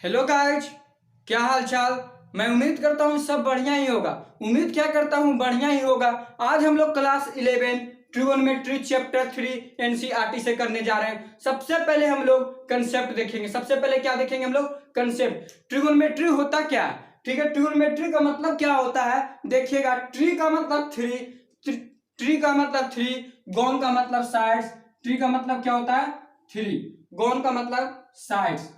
Hello guys, क्या हाल चाल। मैं उम्मीद करता हूँ सब बढ़िया ही होगा। उम्मीद क्या करता हूँ बढ़िया ही होगा। आज हम लोग क्लास 11 ट्रिगोनोमेट्री चैप्टर 3 एनसीईआरटी से करने जा रहे हैं। सबसे पहले हम लोग कंसेप्ट देखेंगे। सबसे पहले क्या देखेंगे हम लोग? कंसेप्ट। ट्रिगोनोमेट्री होता क्या है, ठीक है। ट्रिगोनोमेट्री का मतलब क्या होता है देखिएगा। ट्री का मतलब ट्री का मतलब थ्री, गोन का मतलब साइड्स। ट्री का मतलब क्या होता है? थ्री, गोन का मतलब साइड्स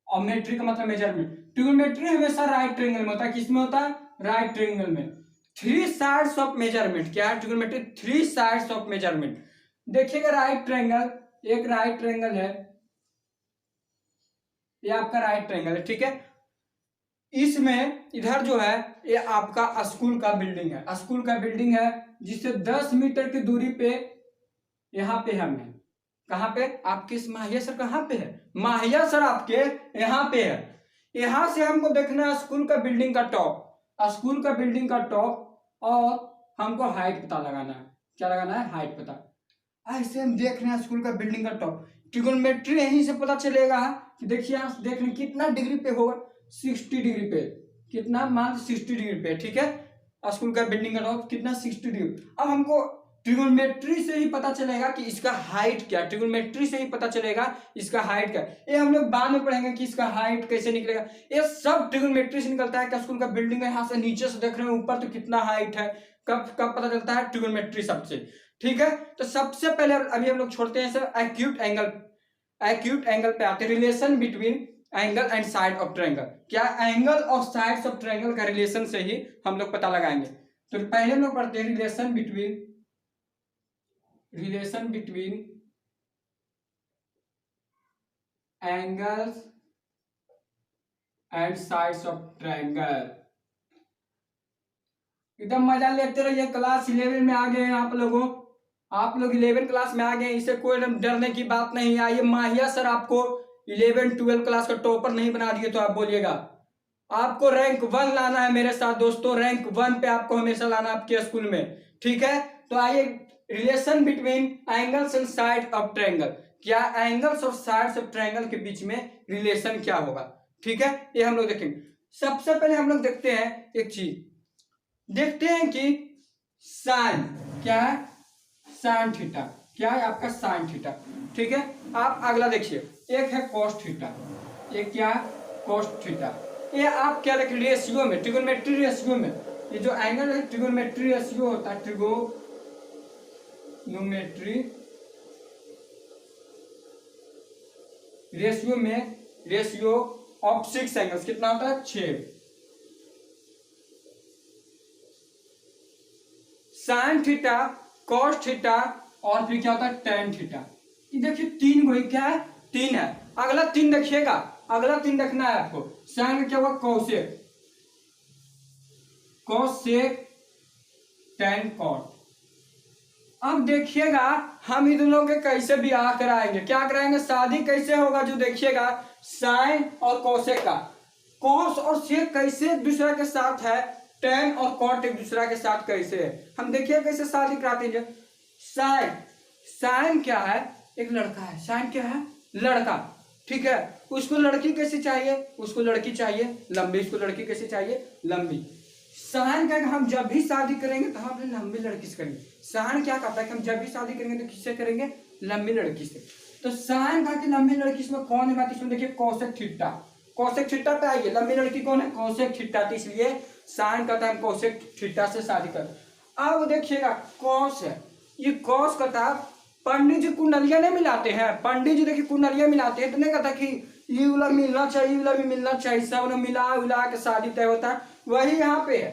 और मेट्री का मतलब मेजरमेंट। ट्रिगोनोमेट्री हमेशा राइट ट्रायंगल में होता है। किसमें होता है? राइट ट्रायंगल में। थ्री साइड्स ऑफ मेजरमेंट क्या है? Trigonometry three sides of measurement. देखिएगा राइट ट्रायंगल, एक राइट ट्रायंगल है, ये आपका राइट ट्रायंगल है, ठीक है। इसमें इधर जो है ये आपका स्कूल का बिल्डिंग है, स्कूल का बिल्डिंग है जिससे 10 मीटर की दूरी पे यहाँ पे हम है। कहाँ पे? आपके माहिया सर कहाँ पे है? माहिया सर आपके यहाँ पे है। यहां से हमको देखना है स्कूल का बिल्डिंग का टॉप, स्कूल का बिल्डिंग का टॉप, और हमको हाइट पता लगाना है। क्या लगाना है? हाइट पता। ऐसे हम देख रहे हैं स्कूल का बिल्डिंग का टॉप। ट्रिगोनोमेट्री यहीं से पता चलेगा कि देखिए आप देख रहे हैं कितना डिग्री पे होगा, 60 डिग्री पे। कितना? मान 60 डिग्री पे, ठीक है। स्कूल का बिल्डिंग का टॉप कितना? 60 डिग्री। अब हमको ट्रिगोनोमेट्री से ही पता चलेगा कि इसका हाइट क्या। ट्रिगोनोमेट्री से ही पता चलेगा इसका हाइट क्या। ये हम लोग बाद में पढ़ेंगे कि इसका हाइट कैसे निकलेगा। ये सब ट्रिगोनोमेट्री से निकलता है कि स्कूल का बिल्डिंग है, यहाँ से नीचे से देख रहे हैं ऊपर तो कितना हाइट है। कब कब पता चलता है? ट्रिगोनोमेट्री सबसे, ठीक है। तो सबसे पहले अभी हम लोग छोड़ते हैं sir acute angle. Acute angle पे आते हैं। Relation between angle and side of triangle. क्या एंगल और साइड्स ऑफ ट्रायंगल का रिलेशन से ही हम लोग पता लगाएंगे। तो पहले हम लोग पढ़ते हैं relation between angles and sides of triangle. एकदम मजा लेते रहिए। क्लास 11 में आ गए हैं आप लोगों, आप लोग 11 क्लास में आ गए हैं, इससे कोई डरने की बात नहीं है। ये माहिया सर आपको 11 12 क्लास का टॉपर नहीं बना दिए तो आप बोलिएगा। आपको रैंक 1 लाना है मेरे साथ दोस्तों। रैंक 1 पे आपको हमेशा लाना आपके स्कूल में, ठीक है। तो आइए, relation between angles and side of triangle. क्या एंगल्स और साइड्स ऑफ ट्रायंगल के बीच में रिलेशन क्या होगा, ठीक है, ये हम लोग देखेंगे। सबसे पहले हम लोग देखते हैं एक चीज, देखते हैं कि साइन क्या है? साइन थीटा क्या है? आपका साइन थीटा, ठीक है। आप अगला देखिए, एक है कॉस थीटा, एक क्या है? Cos theta. ये आप क्या देख रेशियो में, ट्रिगोनोमेट्री रेशियो में, ये जो एंगल है ट्रिगोनोमेट्री रेशियो होता है। ट्रिगोनोमेट्री रेशियो में रेशियो ऑफ 6 एंगल्स कितना होता है? 6। साइन थीटा, कॉस थीटा और फिर क्या होता है? Tan theta. ये देखिए तीन को क्या है? तीन है। अगला तीन देखिएगा, अगला तीन देखना है आपको। साइन का क्या हुआ? Cosec, cosec, tan cot. अब देखिएगा हम इन दोनों के कैसे ब्याह कराएंगे। क्या कराएंगे? शादी कैसे होगा जो देखिएगा, साइन और कॉसेक का। कॉस और सेक कैसे एक दूसरे के साथ है, टेन और कॉट एक दूसरे के साथ कैसे है। हम देखिए कैसे शादी कराते हैं। साइन, साइन क्या है? एक लड़का है। साइन क्या है? लड़का, ठीक है। उसको लड़की कैसे चाहिए? उसको लड़की चाहिए लंबी। उसको लड़की कैसे चाहिए? लंबी। साइन का हम जब भी शादी करेंगे तो हम अपने लंबी लड़की से करेंगे। साइन क्या कहता है कि हम जब भी शादी करेंगे तो किससे करेंगे? लंबी लड़की से। तो साइन का कि लंबी लड़की से कौन है बात? इसमें देखिए कॉसेक थीटा। कॉसेक थीटा पे आइए, लंबी लड़की कौन है? Cosec theta. तो इसलिए साइन कहता है हम कॉसेक थीटा से शादी कर। अब देखिएगा कॉस है, ये कॉस कहता है पंडित जी कुंडलियां नहीं मिलाते हैं। पंडित जी देखिए कुंडलियां मिलाते हैं तो नहीं कहता कि ये वाला मिलना चाहिए, वाला भी मिलना चाहिए, सब मिला उला के शादी तय होता है। वही यहाँ पे है।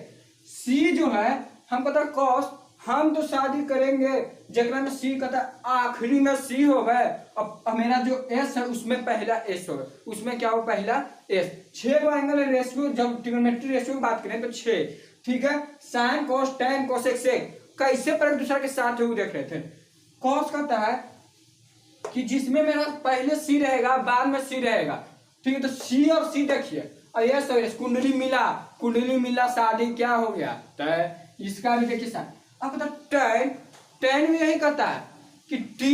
सी जो है हम कहता है कॉस, हम तो शादी करेंगे जगह में सी कहता है आखिरी में सी हो गए। अब मेरा जो एस है उसमें पहला एस हो गया, उसमें क्या हो? पहला एस। 6 को एंगल रेशियो, जब ट्रिगोनोमेट्री रेशियो की बात करें तो 6, ठीक है। Sine cos tan cosec sec कैसे पर एक दूसरे के साथ हुए देख रहे थे। कॉस कहता है कि जिसमें मेरा पहले सी रहेगा बाद में सी रहेगा, ठीक है। तो सी और सी देखिए, और ये कुंडली मिला, कुंडली मिला, शादी क्या हो गया? तो इसका भी देखिए साइन। अब टेन, टेन भी यही कहता है कि टी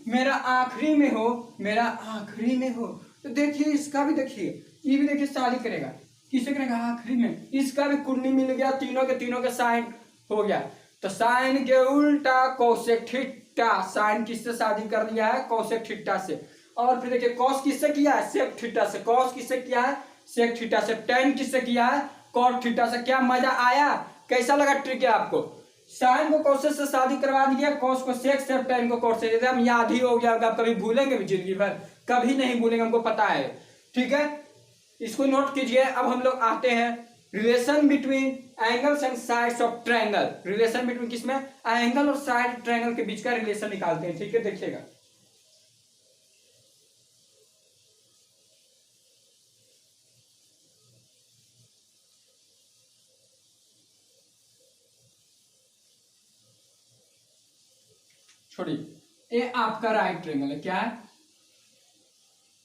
मेरा आखिरी में हो, मेरा आखिरी में हो। तो देखिए इसका भी देखिए, ये भी देखिए शादी करेगा, किसे करेगा आखिरी में, इसका भी कुंडली मिल गया, तीनों के साइन हो गया। तो साइन के उल्टा कोसेक थीटा, साइन किससे शादी कर लिया है, कोसेक थीटा से। और फिर देखिए कॉस किससे किया है, सेक थीटा से। कॉस किससे किया है, सेक थीटा से। टेन किससे किया है, कॉट थीटा से। क्या मजा आया, कैसा लगा ट्रिक है आपको। साइन को कोसेक से शादी करवा दिया, कॉस को सेक से, टेन को कॉट से। हम याद ही हो गया, आप कभी भूलेंगे भी जिंदगी भर, कभी नहीं भूलेंगे, हमको पता है। ठीक है, इसको नोट कीजिए। अब हम लोग आते हैं relation between angles and sides of triangle. Relation between किसमें, एंगल और साइड ट्रायंगल के बीच का रिलेशन निकालते हैं। ठीक है, देखिएगा। छोड़िए, ये आपका राइट ट्रायंगल है। क्या है,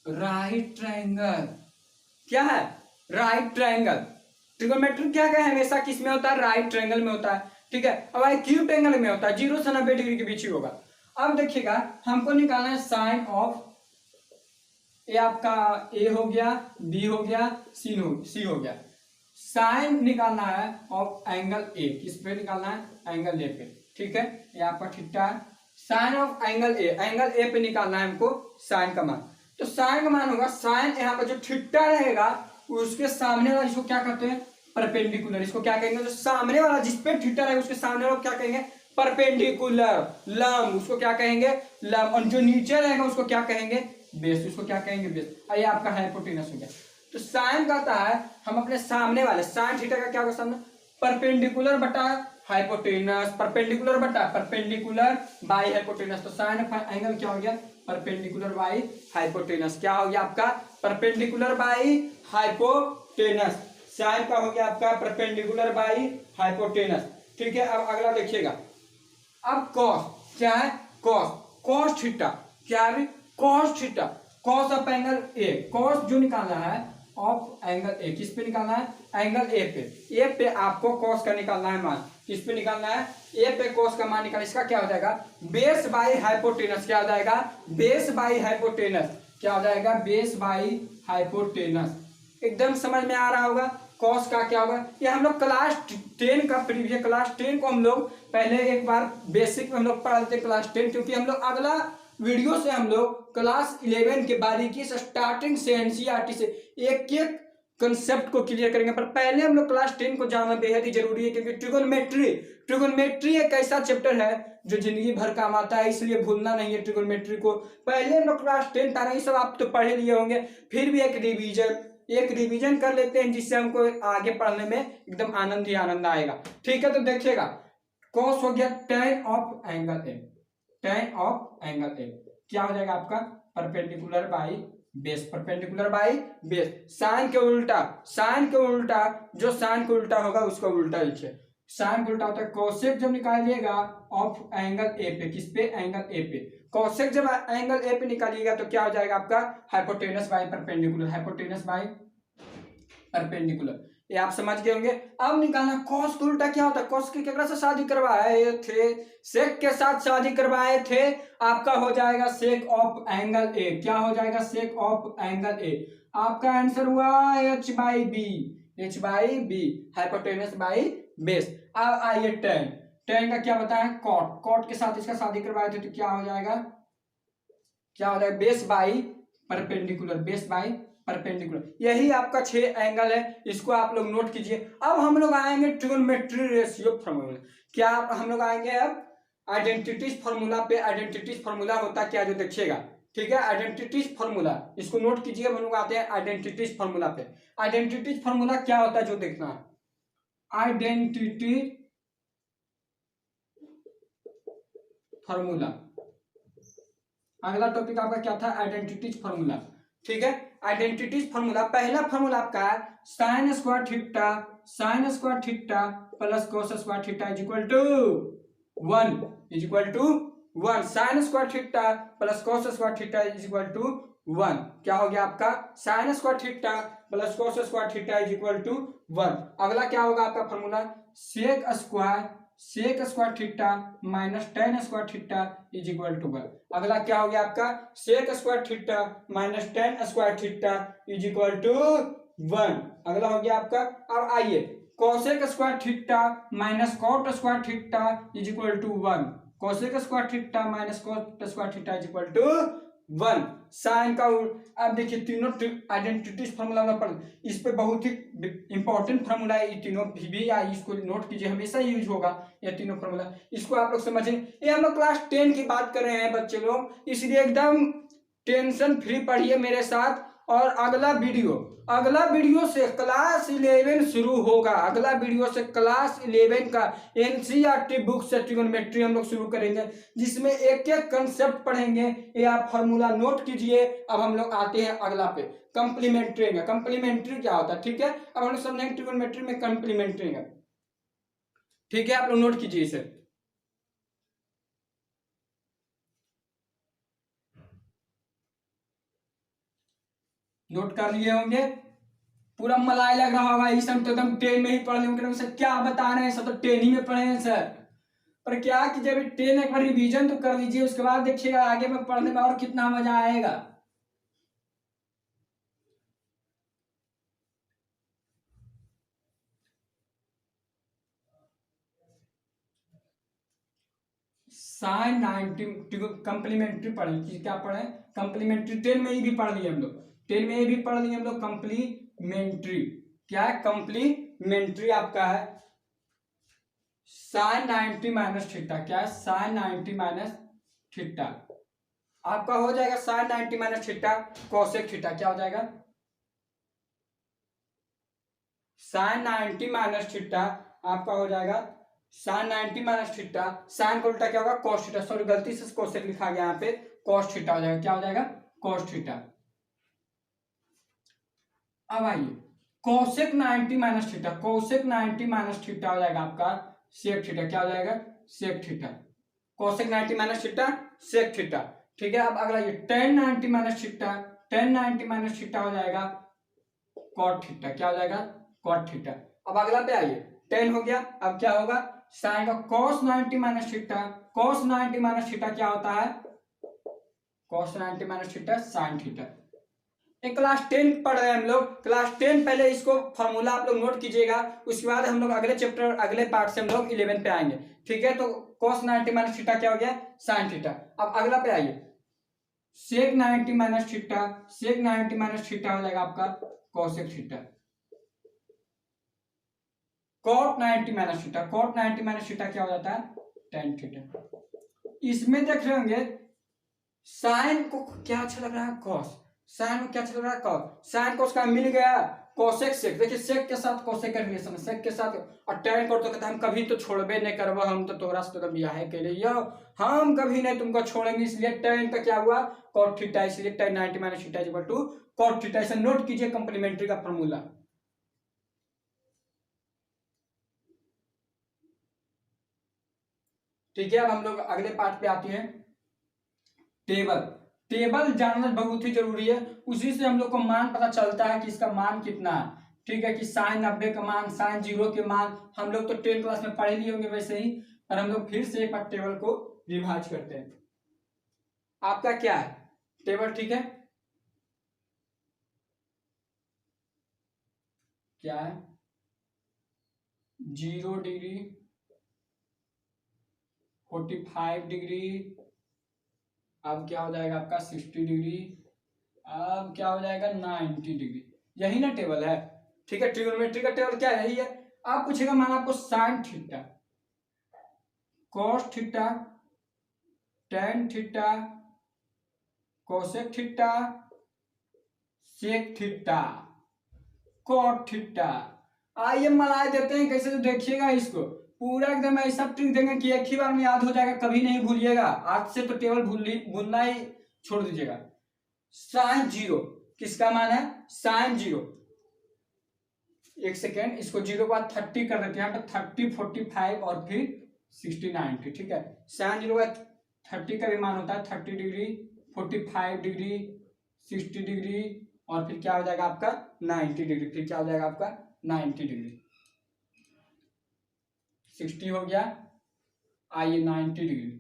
राइट ट्रायंगल। क्या है, राइट ट्रायंगल। ट्रिगोनोमेट्री क्या है, हमेशा किस में होता है, राइट ट्रायंगल में होता है। ठीक है, अब एक्यूट एंगल में होता है, 0 से 90 डिग्री के बीच ही होगा। अब देखिएगा, हमको निकालना है साइन ऑफ, ये आपका ए हो गया, बी हो गया, सी हो गया। साइन निकालना है ऑफ एंगल ए, किस पे निकालना है, एंगल ए पे। ठीक है, ये आपका थीटा है। साइन ऑफ एंगल ए पे निकालना है हमको साइन का मान। तो साइन का मान होगा, साइन यहाँ पर जो थीटा रहेगा उसके सामने वाला, जिसको क्या कहते हैं, परपेंडिकुलर। इसको क्या कहेंगे, जो सामने वाला जिसपे थीटा रहेगा उसके सामने वाला क्या कहेंगे, परपेंडिकुलर, लंब। उसको क्या कहेंगे, लंब। और जो नीचे रहेगा उसको क्या कहेंगे, बेस। उसको क्या कहेंगे, बेस। ये आपका हाइपोटेनस हो गया। तो साइन कहता है हम अपने सामने वाले, साइन थीटा का क्या होगा सामने, परपेंडिकुलर बटा हाइपोटेनस, परपेंडिकुलर बटा परपेंडिकुलर बाई हाइपोटेनस। तो साइन ऑफ एंगल क्या हो गया, परपेंडिकुलर बाई हाइपोटेनस। क्या हो गया आपका, परपेंडिकुलर बाई हाइपोटेनस। साइन का हो गया आपका परपेंडिकुलर बाई हाइपोटेनस। ठीक है, अब अगला देखिएगा। अब कॉस क्या है, कॉस थीटा। क्या है, cos theta, cos of angle A. Cos जो निकालना है ऑफ एंगल ए, किस पे निकालना है, एंगल ए पे। ए पे आपको कॉस का निकालना है मान। किस पे निकालना है, ए पे कॉस का मान निकाल। इसका क्या हो जाएगा, बेस बाई हाइपोटेनस। क्या हो जाएगा, बेस बाई हाइपोटेनस। क्या हो जाएगा, बेस बाई हाइपोटेनस। एकदम समझ में आ रहा होगा। कॉस का क्या होगा, ये हम लोग क्लास 10 का प्रीवियस, क्लास 10 को हम लोग पहले एक बार बेसिक में हम लोग पढ़ लेते क्लास 10, क्योंकि हम लोग अगला वीडियो से हम लोग क्लास 11 के बारीकी से स्टार्टिंग से एनसीईआरटी से एक एक कंसेप्ट को क्लियर करेंगे। पर पहले हम लोग क्लास 10 को जानना बेहद ही जरूरी है, क्योंकि ट्रिगोनोमेट्री एक ऐसा चैप्टर है जो जिंदगी भर काम आता है, इसलिए भूलना नहीं है ट्रिगोनोमेट्री को। पहले हम लोग क्लास 10 तारा, ये सब आप तो पढ़े लिए होंगे, फिर भी एक रिवीजन कर लेते हैं, जिससे हमको आगे पढ़ने में एकदम आनंद ही आनंद आएगा। ठीक है, तो देखिएगा, कॉस हो गया tan of angle A, tan of angle A क्या हो जाएगा आपका, perpendicular by base, perpendicular by base. Sine के उल्टा, जो साइन के उल्टा होगा उसका उल्टा लिखिए। साइन के उल्टा होता है कोसेक, जब निकालिएगा ऑफ एंगल ए पे, किस पे, एंगल ए पे। कोसेक जब एंगल ए पे निकालिएगा तो क्या हो जाएगा आपका, hypotenuse by perpendicular, hypotenuse by perpendicular. ये आप समझ गए होंगे। अब निकालना कॉस का उल्टा क्या होता है, कॉस के केकरा से शादी करवाए थे, सेक के साथ शादी करवाए थे। आपका हो जाएगा सेक ऑफ एंगल ए। क्या हो जाएगा, सेक ऑफ एंगल ए। आपका आंसर हुआ h by B, hypotenuse by base. अब आइए टेन का क्या बताया, कॉट के साथ इसका शादी करवाए थे, तो क्या हो जाएगा, बेस बाई परपेंडिकुलर। यही आपका 6 एंगल है, इसको आप लोग नोट कीजिए। अब हम लोग आएंगे ट्रिगोनोमेट्री रेशियो फार्मूला। क्या हम लोग आएंगे अब आइडेंटिटीज फार्मूला पे। आइडेंटिटीज फार्मूला होता क्या, जो देखिएगा। ठीक है, आइडेंटिटीज फार्मूला, इसको नोट कीजिए। हम लोग आते हैं आइडेंटिटीज फार्मूला पे। आइडेंटिटीज फार्मूला क्या होता है, जो देखना है, आइडेंटिटी फार्मूला। अगला टॉपिक आपका क्या था, आइडेंटिटीज फार्मूला। ठीक है, आइडेंटिटीज फार्मूला, पहला फार्मूला आपका है sine square theta plus cos square theta is equal to 1, sine square theta plus cos square theta is equal to 1। क्या हो गया आपका, sine square theta plus cos square theta is equal to 1। अगला क्या होगा आपका फार्मूला, sec sec square theta minus tan square theta is equal to 1। अगला क्या हो गया आपका, sec square theta minus tan square theta is equal to 1। अगला हो गया आपका, अब आइए cosec square theta minus cot square theta is equal to 1। Cosec square theta minus cot square theta is equal to 1। Sine का अब देखिए तीनों आइडेंटिटीज फॉर्मूला में पढ़, इस पे बहुत ही इंपॉर्टेंट फॉर्मूला है ये तीनों भी आई, इसको नोट कीजिए, हमेशा यूज होगा ये तीनों फॉर्मूला, इसको आप लोग समझें। ये हम लोग क्लास 10 की बात कर रहे हैं बच्चे लोग, इसलिए एकदम टेंशन फ्री पढ़िए मेरे साथ। और अगला वीडियो से क्लास 11 शुरू होगा, अगला वीडियो से क्लास 11 का एनसीईआरटी बुक से ट्रिगोनोमेट्री हम लोग शुरू करेंगे, जिसमें एक एक कंसेप्ट पढ़ेंगे। ये आप फॉर्मूला नोट कीजिए। अब हम लोग आते हैं अगला पे, कंप्लीमेंट्री। कंप्लीमेंट्री क्या होता है, ठीक है, अब हम लोग समझेंगे ट्रिगोनोमेट्री में कंप्लीमेंट्री। ठीक है, आप लोग नोट कीजिए इसे। नोट कर लिए होंगे, पूरा मलाई लग रहा होगा, ये सब तो एकदम 10 में ही पढ़ लेंगे, सर क्या बता रहे हैं, सब तो 10 ही में पढ़े हैं सर। पर क्या कि जब 10 एक बार रिवीजन तो कर लीजिए, उसके बाद देखिएगा आगे में पढ़ने में और कितना मजा आएगा। साइन 90 कंप्लीमेंट्री पढ़े, क्या पढ़े, कंप्लीमेंट्री 10 में ही भी पढ़ लिए हम लोग, 10 में ही भी पढ़ लिए हम लोग कंप्लीमेंट्री। क्या है कंप्लीमेंट्री, आपका है साइन 90 माइनस थीटा। क्या है साइन 90 माइनस थीटा, आपका हो जाएगा sine 90 minus theta cosec theta. क्या हो जाएगा साइन 90 माइनस थीटा, आपका हो जाएगा साइन 90 माइनस थीटा, साइन का उल्टा क्या होगा कॉस थीटा, सॉरी गलती से कोसेक लिखा गया यहाँ पे, कॉस थीटा हो जाएगा। क्या हो जाएगा कॉस थीटा। अब आइए cosec 90 minus theta, cosec 90 minus theta हो जाएगा आपका सेक थीटा। क्या हो जाएगा sec theta, cosec 90 minus theta sec theta. ठीक है, अब अगला ये tan 90 minus theta, tan 90 minus theta हो जाएगा कॉट थीटा। क्या हो जाएगा कॉट थीटा। अब अगला पे आइए, 10 हो गया, अब क्या होगा साइन का cos 90 minus theta, cos 90 minus theta क्या होता है cos 90 minus theta sine theta. एक क्लास 10 पढ़ रहे हैं हम लोग, क्लास 10 पहले इसको फॉर्मूला आप लोग नोट कीजिएगा, उसके बाद हम लोग अगले चैप्टर अगले पार्ट से हम लोग 11 पे आएंगे। ठीक है, तो cos 90 माइनस थीटा क्या हो गया साइन थीटा। अब अगला पे आइए sec 90 minus theta, sec 90 minus theta हो जाएगा आपका cosec theta, cot 90 minus theta, cot 90 minus theta क्या हो जाता है टेन थीटा। इसमें देख रहे होंगे साइन को क्या अच्छा लग रहा है कॉस, साइन को क्या अच्छा लग रहा है कॉस, साइन को उसका मिल गया कोसेक सेक। देखिए सेक के साथ कोसेक का रिलेशन है, सेक के साथ, और टेन को तो कहता हम कभी तो छोड़बे नहीं करबो, हम तो तोरा से तो बियाह के लिए हम कभी नहीं तुमको छोड़ेंगे, इसलिए टेन का क्या हुआ कॉट थीटा, इसलिए tan 90 minus theta equal to cot theta. इसे नोट कीजिए कंप्लीमेंट्री का फॉर्मूला। ठीक है, अब हम लोग अगले पार्ट पे आते हैं, टेबल। टेबल जानना बहुत ही जरूरी है, उसी से हम लोग को मान पता चलता है कि इसका मान कितना है। ठीक है, कि साइन 90 का मान, साइन 0 के मान हम लोग तो 10 क्लास में पढ़े लिए होंगे वैसे ही, पर हम लोग फिर से एक बार टेबल को रिवाइज करते हैं। आपका क्या है टेबल, ठीक है, क्या है 0 डिग्री, 45 डिग्री, अब क्या हो जाएगा आपका 60 डिग्री, अब क्या हो जाएगा 90 डिग्री। यही ना टेबल है। ठीक है, ट्रिगोनोमेट्री का टेबल क्या है, यही है। आप पूछेगा मान आपको sine theta, cos theta, tan theta, cosec theta, sec theta, cot theta. आइए मलाई देते हैं कैसे, तो देखिएगा इसको पूरा एकदम ऐसा ट्रिक देंगे कि एक ही बार में याद हो जाएगा, कभी नहीं भूलिएगा। आज से तो टेबल भूलना ही छोड़ दीजिएगा। साइन 0 किसका मान है साइन 0, एक सेकेंड, इसको 0 के बाद 30 कर देते हैं, तो 30, 45 और फिर 60, 90। ठीक है, साइन 0 का 30 का भी मान होता है 30 डिग्री, 45 डिग्री, 60 डिग्री, और फिर क्या हो जाएगा आपका 90 डिग्री। फिर क्या हो जाएगा आपका 90 डिग्री। 60 हो गया, आइए 90 डिग्री।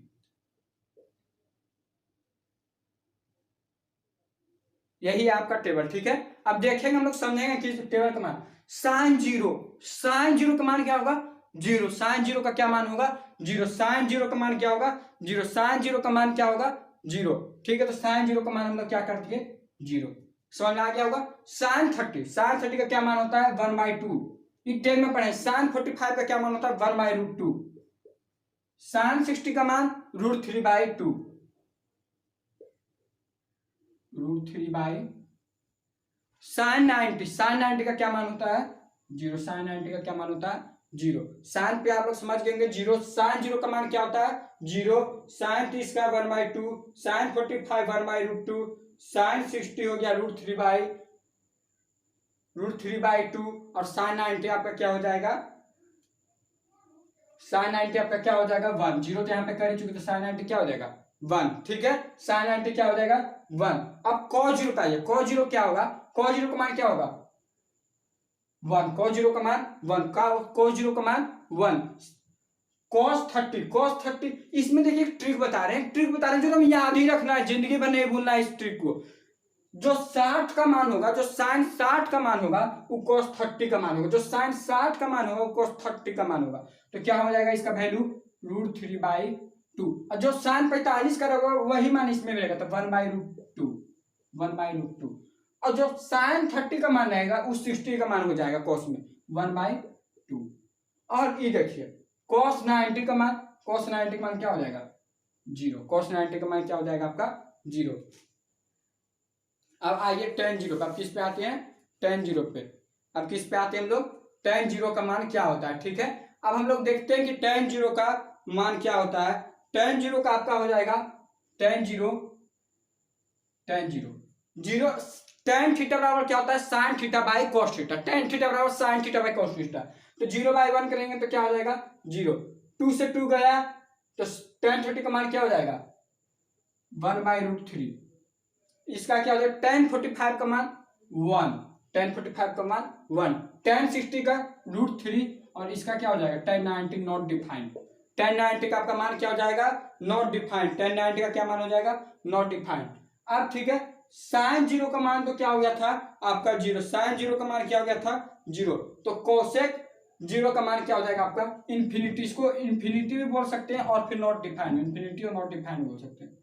यही आपका टेबल, ठीक है। अब देखेंगे हम लोग, समझेंगे कि टेबल का मान साइन जीरो का मान क्या होगा, जीरो। साइन जीरो का क्या मान होगा, जीरो। साइन जीरो का मान क्या होगा, जीरो। साइन जीरो का मान क्या होगा, जीरो, ठीक है। तो साइन जीरो का मान हम लोग क्या कर दिए, जीरो। समझ में आ गया होगा। साइन 30 का क्या मान होता है, 1/2। ये 10 में पढ़े। साइन 45 का क्या मान होता है, 1/√2। साइन 60 का मान √3/2, √3/। साइन 90 का क्या मान होता है, जीरो। साइन 90 का क्या मान होता है, जीरो। साइन पे आप लोग समझ गए जीरो। साइन जीरो का मान क्या होता है, जीरो। साइन 30 का 1/2, साइन 45 1/√2, साइन 60 हो गया √3/2, और साइन 90 आपका क्या हो जाएगा, साइन 90 आपका क्या हो जाएगा, 1। जीरो तो यहाँ पे कर ही चुके, तो साइन 90 क्या हो जाएगा, 1, ठीक है। साइन 90 क्या हो जाएगा, 1। अब कॉस जीरो का, कॉस जीरो क्या होगा, कॉस जीरो का मान क्या होगा, 1। कॉस जीरो का मान 1, कॉस जीरो का मान 1। cos 30, इसमें देखिए ट्रिक बता रहे हैं, जो हम याद ही रखना है, जिंदगी भर नहीं भूलना है इस ट्रिक को। जो 60 का मान होगा, जो साइन 60 का मान होगा, वो cos 30 का मान होगा। जो साइन 60 का मान होगा, वो cos 30 का मान होगा। तो क्या हो जाएगा इसका वैल्यू, √3/2। और जो साइन 45 का होगा, वही मान इसमें रहेगा, तो 1/√2। और जो साइन 30 का मान रहेगा, उस 60 का मान हो जाएगा cos में, 1/2। और ये देखिए cos 90 का मान, cos 90 का मान क्या हो जाएगा, जीरो। cos 90 का मान क्या हो जाएगा आपका, जीरो। अब आइए tan जीरो पे, अब किस पे आते हैं, tan जीरो पे। अब किस पे आते हैं हम लोग, tan जीरो का मान क्या होता है, ठीक है। अब हम लोग देखते हैं कि tan जीरो का मान क्या होता है। tan जीरो का आपका हो जाएगा, tan जीरो tan थीटा बराबर क्या होता है, sine theta by cos theta. tan theta बराबर sine theta by cos theta. तो 0/1 करेंगे तो क्या हो जाएगा, 0। 2 से 2 गया, तो tan 30 का मान क्या हो जाएगा, 1/√3। इसका क्या हो जाएगा, tan 45 का मान 1, tan 45 का मान 1, tan 60 का √3, और इसका क्या हो जाएगा, tan 90 नॉट डिफाइंड। tan 90 का आपका मान क्या हो जाएगा, नॉट डिफाइंड। tan 90 का क्या मान हो जाएगा, नॉट डिफाइंड। अब ठीक है, साइन जीरो का मान तो क्या हो गया था आपका, जीरो। साइन जीरो का मान क्या हो गया था, जीरो। तो कोसेक जीरो का मान क्या हो जाएगा आपका, इन्फिनिटी। इसको इन्फिनिटी भी बोल सकते हैं, और फिर नॉट डिफाइंड, इन्फिनिटी और नॉट डिफाइंड बोल सकते हैं,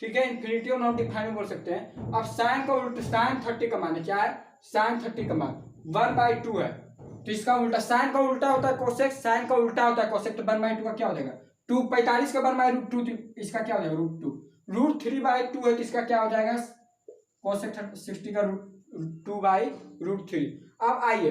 ठीक है। इन्फिनिटी और नॉट डिफाइंड बोल सकते हैं। अब साइन का उल्टा, साइन 30 का मान क्या है, साइन 30 का मान 1/2 है। तो इसका उल्टा, साइन का उल्टा होता है कोसेक, साइन का उल्टा होता है कोसेक। तो 1/2 का क्या हो जाएगा, 2। 45 का 1/√2, इसका क्या हो जाएगा, √2। √3/2 है, तो इसका क्या हो जाएगा, कोसेक 60 का √2/√3। अब आइए,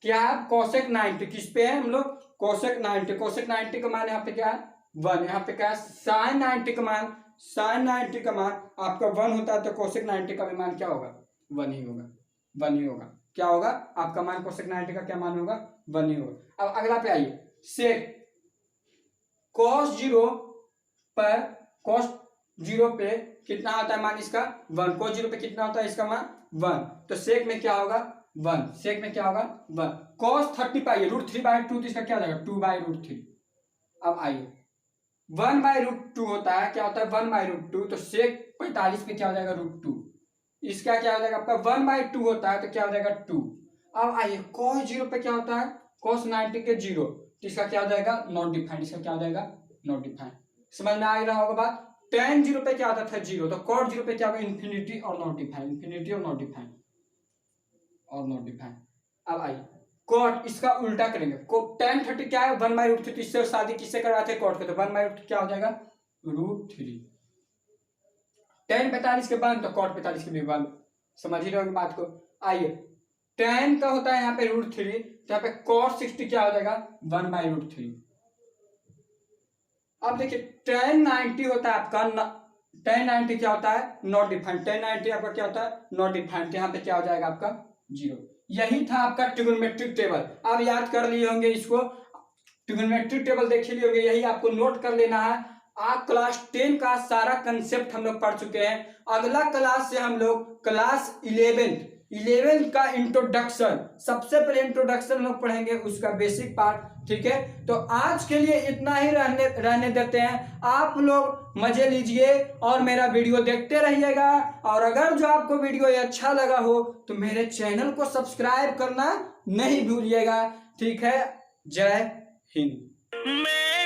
क्या है कोसेक 90, किस पे है हम लोग, कोसेक 90। कोसेक 90 का मान यहाँ पे क्या है, 1। यहाँ पे क्या है, साइन 90 का मान, साइन 90 का मान आपका 1 होता है, तो कोसेक 90 का भी मान क्या होगा, 1 ही होगा, 1 ही होगा। क्या होगा आपका मान, कोसेक 90 का क्या मान होगा, 1 ही होगा। अब अगला पे आइए, सेक cos 0 पर, cos 0 पे कितना आता है मान इसका, 1। cos 0 पे कितना होता है इसका मान, 1। तो सेक में क्या होगा, 1। सेक में क्या होगा, 1। cos 30 पाइए, √3/2, तो इसका क्या हो जाएगा, 2/√3। अब आइए, 1/√2 होता है, क्या होता है 1/√2, तो सेक 45 पे क्या हो जाएगा, √2। इसका क्या हो जाएगा आपका, 1/2 होता है, तो क्या हो जाएगा 2। अब आइए, cos 0 पे क्या होता है, cos 90 के 0, तो इसका क्या हो जाएगा, नॉट डिफाइंड। इसका क्या हो जाएगा, नॉट डिफाइंड। समझ में आ रहा होगा बात। tan 0 पे क्या होता था, 0, तो cot 0 पे क्या होगा, इन्फिनिटी और नॉट डिफाइंड, इन्फिनिटी और नॉट डिफाइंड, और नॉट डिफाइंड। अब आइए cot, इसका उल्टा करेंगे। tan 30 क्या है, 1/√3, तो इससे शादी किससे करवाते हैं, cot के, तो 1/√3 क्या हो जाएगा, √3। tan 45 के 1, तो cot 45 के भी 1। समझ ही रहोगे बात को। आइए, tan का होता है यहाँ पे √3, तो यहाँ पे cot 60 क्या हो जाएगा, 1/√3। अब देखिए, tan 90 होता है आपका, tan 90 क्या होता है, नॉट डिफाइंड। tan 90 आपका क्या होता है, नॉट डिफाइंड। यहाँ पे क्या हो जाएगा आपका, 0। यही था आपका ट्रिग्नोमेट्रिक टेबल। आप याद कर लिए होंगे इसको, ट्रिग्नोमेट्रिक टेबल देख लिए होंगे, यही आपको नोट कर लेना है। आज क्लास 10 का सारा कंसेप्ट हम लोग पढ़ चुके हैं। अगला क्लास से हम लोग क्लास 11 का इंट्रोडक्शन, सबसे पहले इंट्रोडक्शन हम लोग पढ़ेंगे, उसका बेसिक पार्ट। ठीक है, तो आज के लिए इतना ही रहने देते हैं। आप लोग मजे लीजिए और मेरा वीडियो देखते रहिएगा। और अगर जो आपको वीडियो अच्छा लगा हो तो मेरे चैनल को सब्सक्राइब करना नहीं भूलिएगा। ठीक है, जय हिंद।